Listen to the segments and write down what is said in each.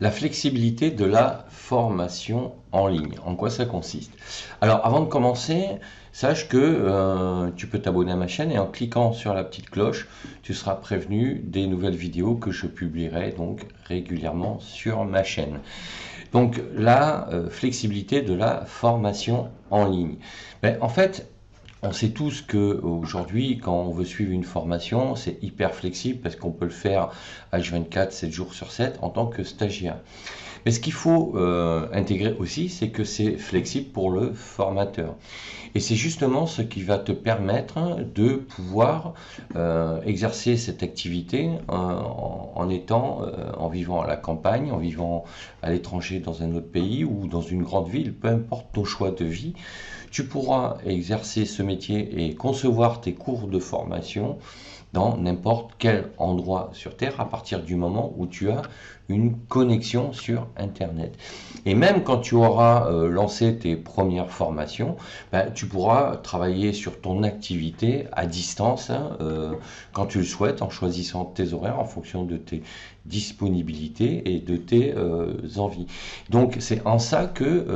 La flexibilité de la formation en ligne, en quoi ça consiste? Alors avant de commencer, sache que tu peux t'abonner à ma chaîne et en cliquant sur la petite cloche, tu seras prévenu des nouvelles vidéos que je publierai donc régulièrement sur ma chaîne. Donc la flexibilité de la formation en ligne. En fait, on sait tous que aujourd'hui, quand on veut suivre une formation, c'est hyper flexible parce qu'on peut le faire H24, 7 jours sur 7 en tant que stagiaire. Mais ce qu'il faut intégrer aussi, c'est que c'est flexible pour le formateur. Et c'est justement ce qui va te permettre de pouvoir exercer cette activité en vivant à la campagne, en vivant à l'étranger dans un autre pays ou dans une grande ville, peu importe ton choix de vie. Tu pourras exercer ce métier et concevoir tes cours de formation dans n'importe quel endroit sur Terre à partir du moment où tu as une connexion sur Internet. Et même quand tu auras lancé tes premières formations, tu pourras travailler sur ton activité à distance quand tu le souhaites, en choisissant tes horaires en fonction de tes disponibilités et de tes envies. Donc c'est en ça que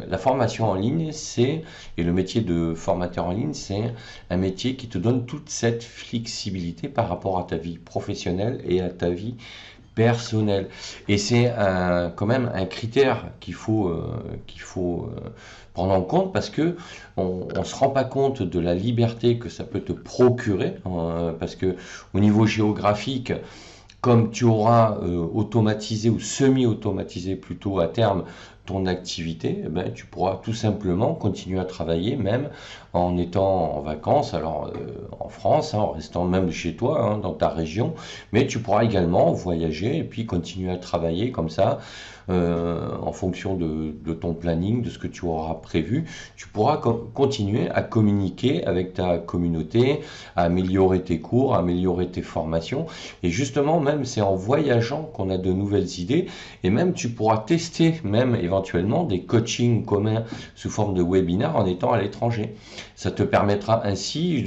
la formation en ligne, et le métier de formateur en ligne, c'est un métier qui te donne toute cette flexibilité par rapport à ta vie professionnelle et à ta vie personnelle. Et c'est quand même un critère qu'il faut prendre en compte parce que on se rend pas compte de la liberté que ça peut te procurer parce que au niveau géographique, comme tu auras automatisé ou semi-automatisé plutôt à terme ton activité, tu pourras tout simplement continuer à travailler même en étant en vacances, alors en France, en restant même chez toi, dans ta région, mais tu pourras également voyager et puis continuer à travailler comme ça en fonction de ton planning, de ce que tu auras prévu. Tu pourras continuer à communiquer avec ta communauté, à améliorer tes cours, à améliorer tes formations. Et justement, même c'est en voyageant qu'on a de nouvelles idées et même tu pourras tester même éventuellement des coachings communs sous forme de webinaire en étant à l'étranger. Ça te permettra ainsi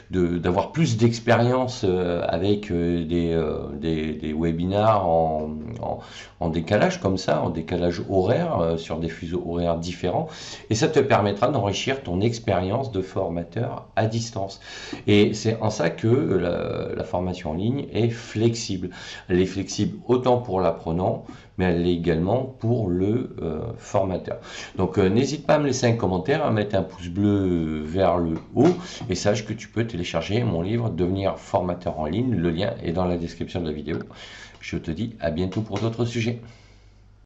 d'avoir plus d'expérience avec des webinars en décalage comme ça, en décalage horaire, sur des fuseaux horaires différents. Et ça te permettra d'enrichir ton expérience de formateur à distance. Et c'est en ça que la formation en ligne est flexible. Elle est flexible autant pour l'apprenant, mais elle l'est également pour le formateur. Donc n'hésite pas à me laisser un commentaire, à mettre un pouce bleu vers le haut et sache que tu peux télécharger mon livre Devenir formateur en ligne. Le lien est dans la description de la vidéo. Je te dis à bientôt pour d'autres sujets.